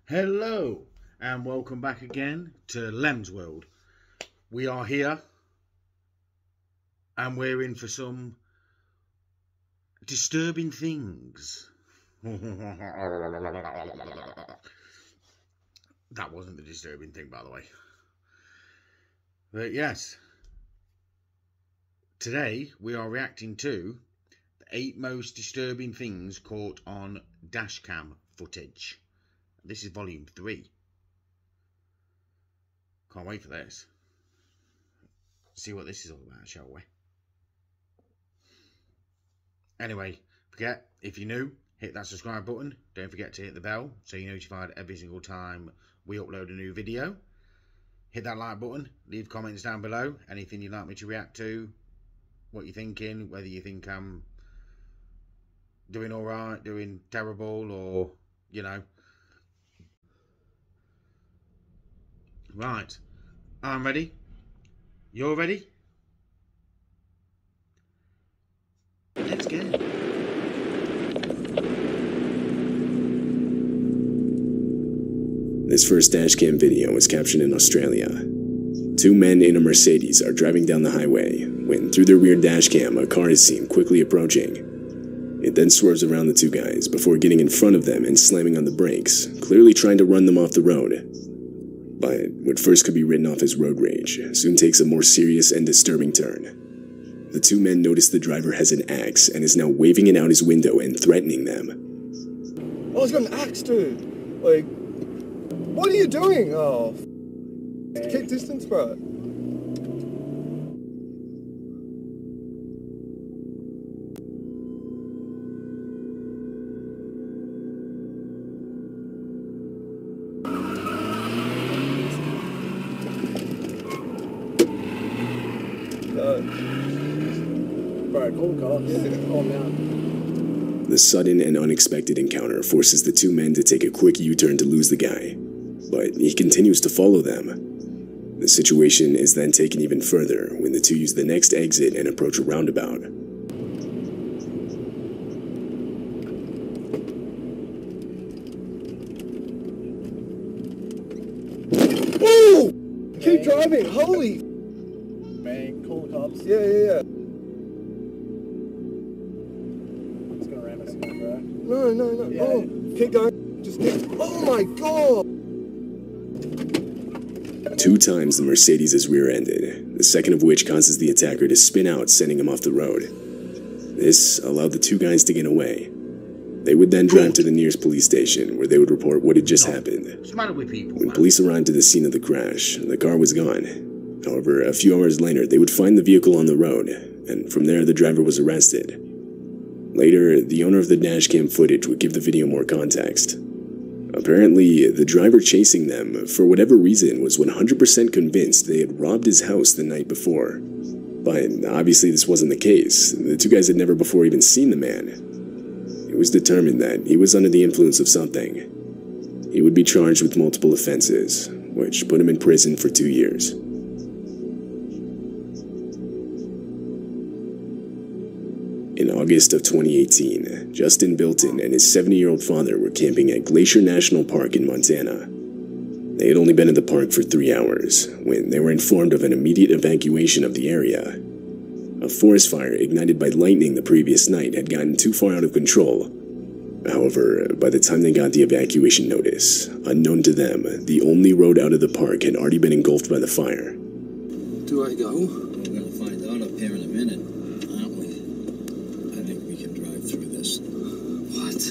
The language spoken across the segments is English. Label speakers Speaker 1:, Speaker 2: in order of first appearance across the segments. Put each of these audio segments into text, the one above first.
Speaker 1: Hello and welcome back again to Lem's World. We are here and we're in for some disturbing things. That wasn't the disturbing thing, by the way. But yes, today we are reacting to the 8 most disturbing things caught on dashcam footage. This is volume 3. Can't wait for this. See what this is all about, shall we? Anyway, forget, if you're new, hit that subscribe button. Don't forget to hit the bell so you're notified every single time we upload a new video. Hit that like button. Leave comments down below. Anything you'd like me to react to. What you're thinking. Whether you think I'm doing alright, doing terrible, or, you know. Right, I'm ready. You're ready? Let's go.
Speaker 2: This first dashcam video was captured in Australia. 2 men in a Mercedes are driving down the highway when, through their rear dashcam, a car is seen quickly approaching. It then swerves around the 2 guys before getting in front of them and slamming on the brakes, clearly trying to run them off the road. But what first could be written off as road rage soon takes a more serious and disturbing turn. The 2 men notice the driver has an axe and is now waving it out his window and threatening them.
Speaker 3: Oh, he's got an axe, dude. Like, what are you doing? Oh, keep distance, bro. Bro, call the cops. Yeah, calm down.
Speaker 2: The sudden and unexpected encounter forces the 2 men to take a quick U-turn to lose the guy, but he continues to follow them. The situation is then taken even further when the 2 use the next exit and approach a roundabout.
Speaker 3: Woo! Keep driving, holy!
Speaker 4: Man, call the cops.
Speaker 3: Yeah.
Speaker 4: It's gonna ram us again, bro.
Speaker 3: No.
Speaker 4: Yeah.
Speaker 3: Oh, keep going. Just keep. Oh my god!
Speaker 2: 2 times the Mercedes is rear-ended, the second of which causes the attacker to spin out, sending him off the road. This allowed the 2 guys to get away. They would then drive to the nearest police station, where they would report what had just happened.
Speaker 1: What's the matter with people?
Speaker 2: When police arrived to the scene of the crash, the car was gone. However, a few hours later, they would find the vehicle on the road, and from there the driver was arrested. Later, the owner of the dashcam footage would give the video more context. Apparently, the driver chasing them, for whatever reason, was 100% convinced they had robbed his house the night before. But obviously this wasn't the case. The 2 guys had never before even seen the man. It was determined that he was under the influence of something. He would be charged with multiple offenses, which put him in prison for 2 years. In August of 2018, Justin Bilton and his 70-year-old father were camping at Glacier National Park in Montana. They had only been at the park for 3 hours when they were informed of an immediate evacuation of the area. A forest fire ignited by lightning the previous night had gotten too far out of control. However, by the time they got the evacuation notice, unknown to them, the only road out of the park had already been engulfed by the fire.
Speaker 3: Do I go?
Speaker 5: We're going to find out up here in a minute, aren't we? I think we can drive through this.
Speaker 3: What?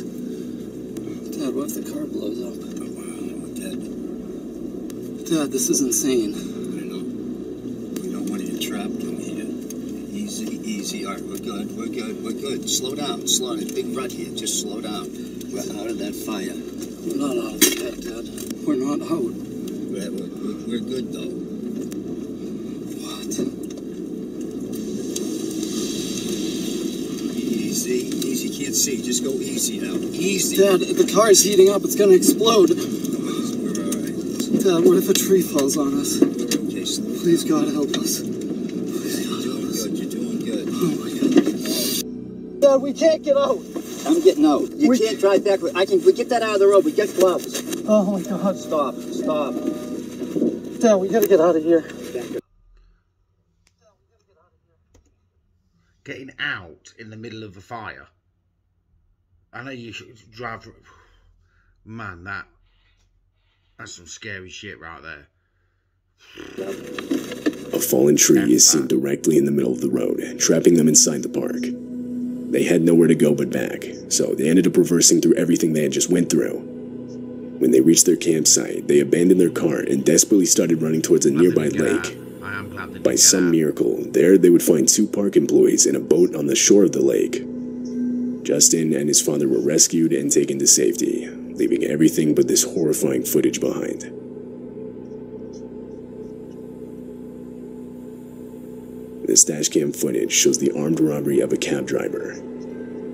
Speaker 3: Dad, what if the car blows up?
Speaker 5: We're dead.
Speaker 3: Dad, this is insane.
Speaker 5: I know. We don't want to get trapped in here. Easy. All right, we're good. Slow down. Big rut here. Just slow down. We're out of that fire.
Speaker 3: We're not out of that, Dad. We're not out.
Speaker 5: We're good, though.
Speaker 3: What?
Speaker 5: Easy. Can't see. Just go easy now. Easy.
Speaker 3: Dad, the car is heating up. It's gonna explode.
Speaker 5: We're all right.
Speaker 3: Dad, what if a tree falls on us?
Speaker 5: We're okay.
Speaker 3: Please, God, help us.
Speaker 5: You're doing good.
Speaker 3: Oh my God. Dad, we can't get out.
Speaker 6: I'm getting out. You can't drive back. We get that out of the road. We get gloves.
Speaker 3: Oh my God. Stop. Dad, we gotta get out of here.
Speaker 1: Getting out in the middle of a fire. I know you should drive. Man, that's some scary shit right there.
Speaker 2: A fallen tree is seen directly in the middle of the road, trapping them inside the park. They had nowhere to go but back, so they ended up reversing through everything they had just went through. When they reached their campsite, they abandoned their car and desperately started running towards a nearby lake. By some miracle, there they would find 2 park employees in a boat on the shore of the lake. Justin and his father were rescued and taken to safety, leaving everything but this horrifying footage behind. This dashcam footage shows the armed robbery of a cab driver.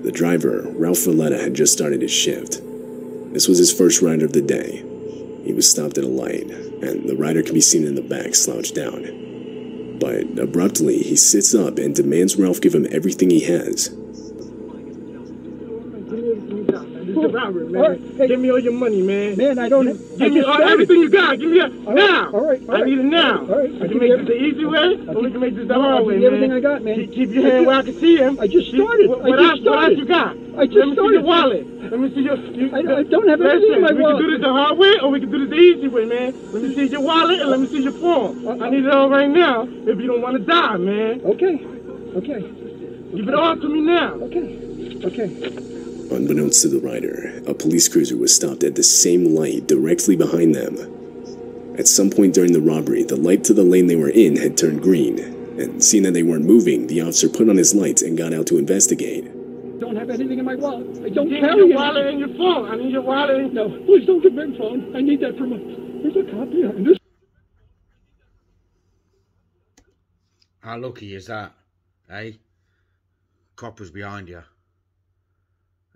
Speaker 2: The driver, Ralph Valletta, had just started his shift. This was his first ride of the day. He was stopped at a light, and the rider can be seen in the back slouched down. But abruptly, he sits up and demands Ralph give him everything he has.
Speaker 6: Robbery, man. Hey, give me all your money, man.
Speaker 3: Man, I don't.
Speaker 6: Give me everything you got. Give me it now.
Speaker 3: All right.
Speaker 6: I need it now.
Speaker 3: All right.
Speaker 6: We can make this the easy way, or we can make this the hard way, man.
Speaker 3: Everything I got, man.
Speaker 6: Keep your hand where I can see him.
Speaker 3: I just started.
Speaker 6: What else you got?
Speaker 3: I just
Speaker 6: Let me see
Speaker 3: started.
Speaker 6: your wallet. Let me see your.
Speaker 3: I don't have anything in my wallet.
Speaker 6: We can do this the hard way, or we can do this the easy way, man. Let me see your wallet and let me see your phone. I need it all right now. If you don't want to die, man.
Speaker 3: Okay.
Speaker 6: Give it all to me now.
Speaker 3: Okay.
Speaker 2: Unbeknownst to the rider, a police cruiser was stopped at the same light directly behind them. At some point during the robbery, the light to the lane they were in had turned green, and seeing that they weren't moving, the officer put on his lights and got out to investigate.
Speaker 3: Don't have anything in my wallet. I don't
Speaker 6: Give
Speaker 3: carry
Speaker 6: me
Speaker 3: it.
Speaker 6: your wallet and your phone. I need your wallet.
Speaker 3: No, please don't give me my phone. I need that for my. There's a cop behind this.
Speaker 1: How lucky is that, eh? Coppers behind you.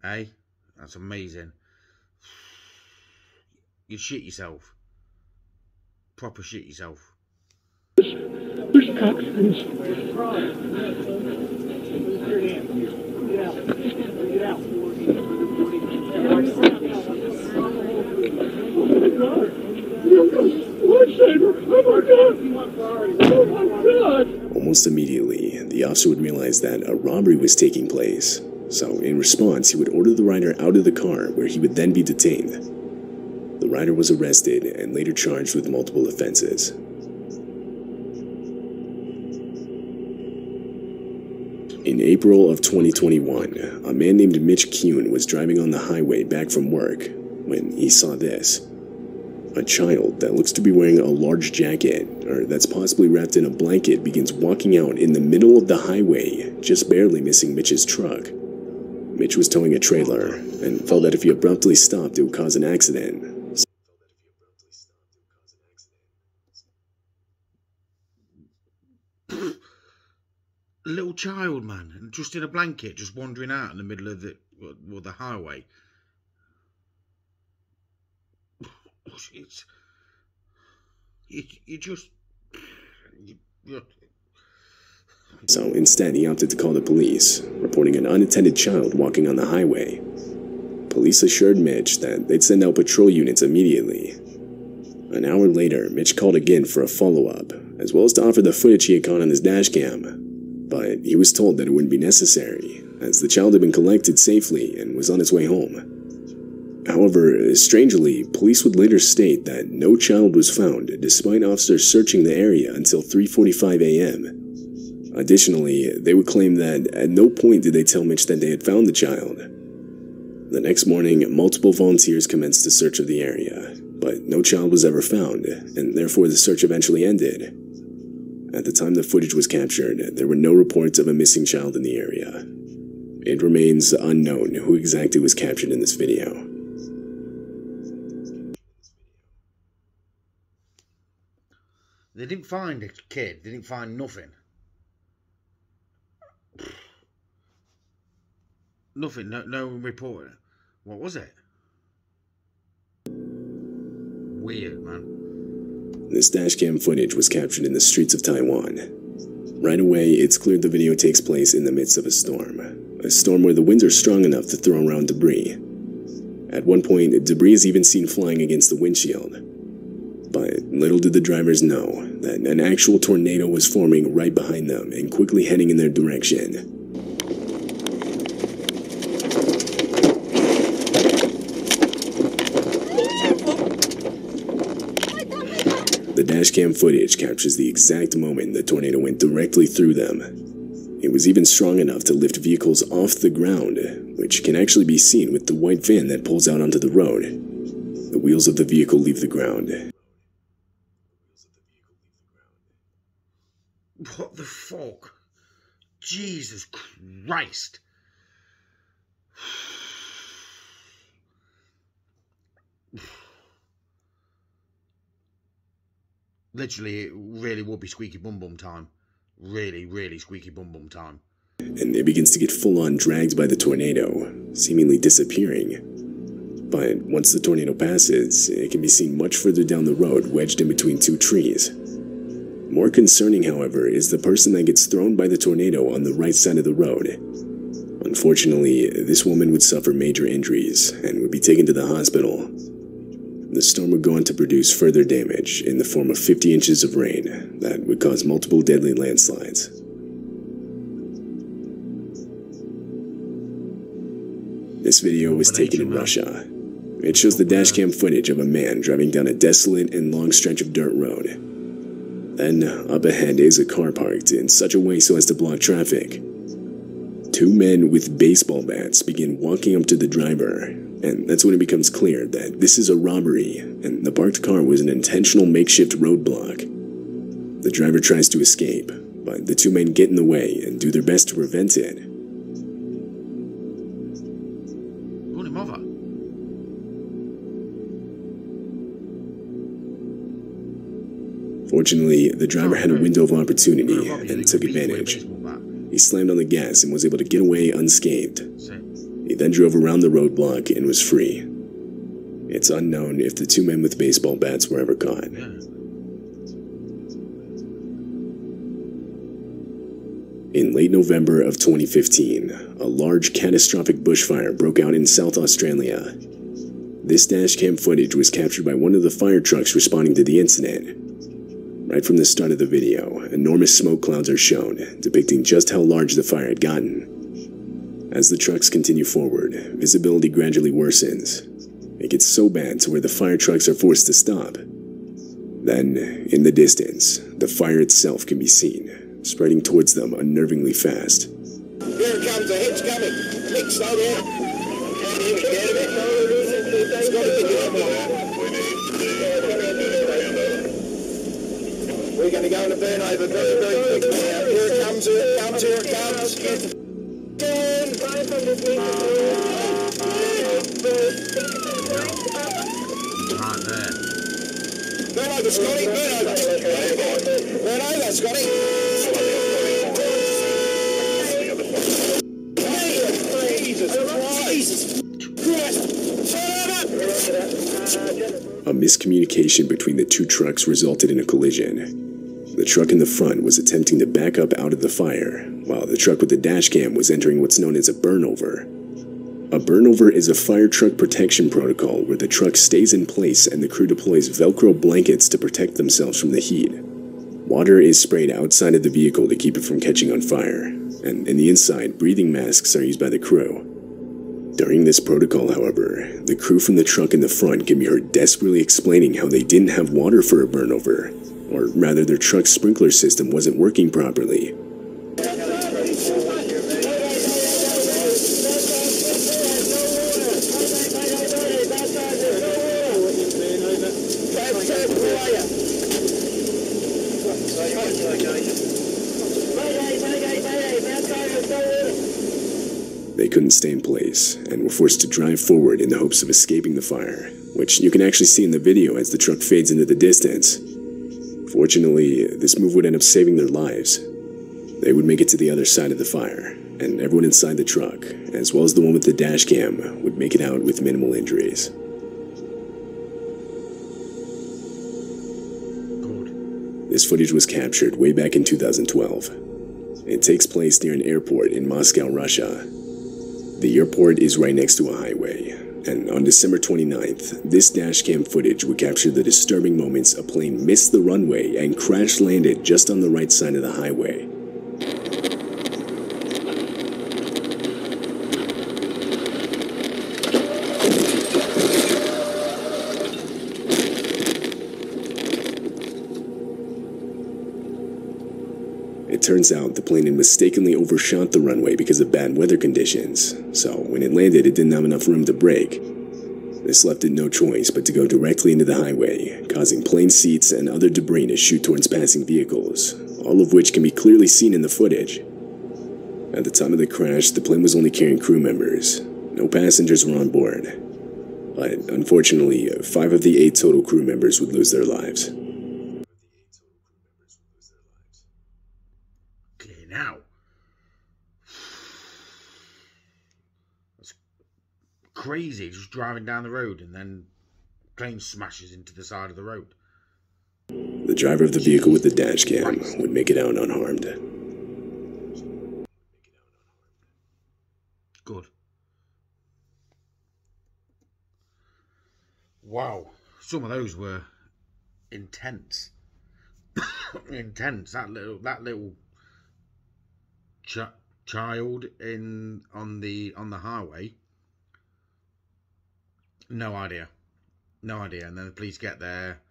Speaker 1: Eh? That's amazing. You shit yourself. Proper shit yourself.
Speaker 3: There's cops in this.
Speaker 2: Almost immediately, the officer would realize that a robbery was taking place. So, in response, he would order the rider out of the car, where he would then be detained. The rider was arrested and later charged with multiple offenses. In April of 2021, a man named Mitch Kuhn was driving on the highway back from work when he saw this. A child that looks to be wearing a large jacket, or that's possibly wrapped in a blanket, begins walking out in the middle of the highway, just barely missing Mitch's truck. Mitch was towing a trailer, and felt that if he abruptly stopped, it would cause an accident.
Speaker 1: A little child, man, and just in a blanket, just wandering out in the middle of the highway.
Speaker 2: So instead, he opted to call the police, reporting an unattended child walking on the highway. Police assured Mitch that they'd send out patrol units immediately. An hour later, Mitch called again for a follow-up, as well as to offer the footage he had caught on his dashcam. But he was told that it wouldn't be necessary, as the child had been collected safely and was on its way home. However, strangely, police would later state that no child was found, despite officers searching the area until 3:45 a.m. Additionally, they would claim that at no point did they tell Mitch that they had found the child. The next morning, multiple volunteers commenced a search of the area, but no child was ever found, and therefore the search eventually ended. At the time the footage was captured, there were no reports of a missing child in the area. It remains unknown who exactly was captured in this video.
Speaker 1: They didn't find a kid. They didn't find nothing. Nothing. No report. What was it? Weird, man.
Speaker 2: This dashcam footage was captured in the streets of Taiwan. Right away, it's clear the video takes place in the midst of a storm where the winds are strong enough to throw around debris. At one point, debris is even seen flying against the windshield. But little did the drivers know that an actual tornado was forming right behind them and quickly heading in their direction. The dashcam footage captures the exact moment the tornado went directly through them. It was even strong enough to lift vehicles off the ground, which can actually be seen with the white van that pulls out onto the road. The wheels of the vehicle leave the ground.
Speaker 1: What the fuck? Jesus Christ. Literally, it really would be squeaky bum bum time. Really, really squeaky bum bum time.
Speaker 2: And it begins to get full-on dragged by the tornado, seemingly disappearing. But once the tornado passes, it can be seen much further down the road, wedged in between two trees. More concerning, however, is the person that gets thrown by the tornado on the right side of the road. Unfortunately, this woman would suffer major injuries and would be taken to the hospital. The storm would go on to produce further damage in the form of 50 inches of rain that would cause multiple deadly landslides. This video was taken in Russia. It shows the dashcam footage of a man driving down a desolate and long stretch of dirt road. Then, up ahead is a car parked in such a way so as to block traffic. Two men with baseball bats begin walking up to the driver, and that's when it becomes clear that this is a robbery, and the parked car was an intentional makeshift roadblock. The driver tries to escape, but the two men get in the way and do their best to prevent it.
Speaker 1: Holy mother.
Speaker 2: Fortunately, the driver had a window of opportunity and took advantage. He slammed on the gas and was able to get away unscathed. He then drove around the roadblock and was free. It's unknown if the two men with baseball bats were ever caught. In late November of 2015, a large catastrophic bushfire broke out in South Australia. This dashcam footage was captured by one of the fire trucks responding to the incident. Right from the start of the video, enormous smoke clouds are shown, depicting just how large the fire had gotten. As the trucks continue forward, visibility gradually worsens. It gets so bad to where the fire trucks are forced to stop. Then, in the distance, the fire itself can be seen, spreading towards them unnervingly fast.
Speaker 7: Here it comes, the head's coming. Nick, slow down. Can't even get it. It's got to be good. We're going to go in a burn over very, very quickly now. Here it comes, here it comes, here it comes.
Speaker 1: Right there.
Speaker 7: Burn over, Scotty, burn over. Burn over, Scotty. Jesus Christ.
Speaker 2: A miscommunication between the two trucks resulted in a collision. The truck in the front was attempting to back up out of the fire, while the truck with the dashcam was entering what's known as a burnover. A burnover is a fire truck protection protocol where the truck stays in place and the crew deploys Velcro blankets to protect themselves from the heat. Water is sprayed outside of the vehicle to keep it from catching on fire, and in the inside, breathing masks are used by the crew. During this protocol, however, the crew from the truck in the front can be heard desperately explaining how they didn't have water for a burnover, or rather their truck's sprinkler system wasn't working properly. They couldn't stay in place, and were forced to drive forward in the hopes of escaping the fire, which you can actually see in the video as the truck fades into the distance. Fortunately, this move would end up saving their lives. They would make it to the other side of the fire, and everyone inside the truck, as well as the one with the dash cam, would make it out with minimal injuries. This footage was captured way back in 2012. It takes place near an airport in Moscow, Russia. The airport is right next to a highway, And on December 29th, this dashcam footage would capture the disturbing moments a plane missed the runway and crash-landed just on the right side of the highway. It turns out the plane had mistakenly overshot the runway because of bad weather conditions, so when it landed it didn't have enough room to brake. This left it no choice but to go directly into the highway, causing plane seats and other debris to shoot towards passing vehicles, all of which can be clearly seen in the footage. At the time of the crash, the plane was only carrying crew members. No passengers were on board. But unfortunately, 5 of the 8 total crew members would lose their lives.
Speaker 1: Now, that's crazy, just driving down the road and then plane smashes into the side of the road.
Speaker 2: The driver of the vehicle with the dash cam would make it out unharmed.
Speaker 1: Good. Wow, some of those were intense. Intense. That little child on the highway. No idea, and then the police get there.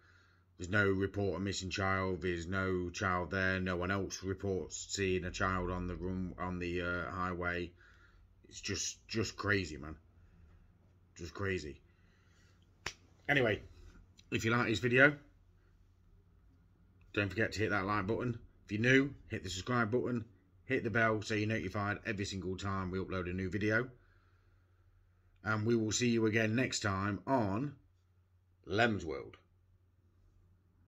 Speaker 1: There's no report of missing child. There's no child there. No one else reports seeing a child on the highway. It's just crazy, man. Just crazy. Anyway, if you like this video, don't forget to hit that like button. If you're new, hit the subscribe button. Hit the bell so you're notified every single time we upload a new video. And we will see you again next time on Lem's World.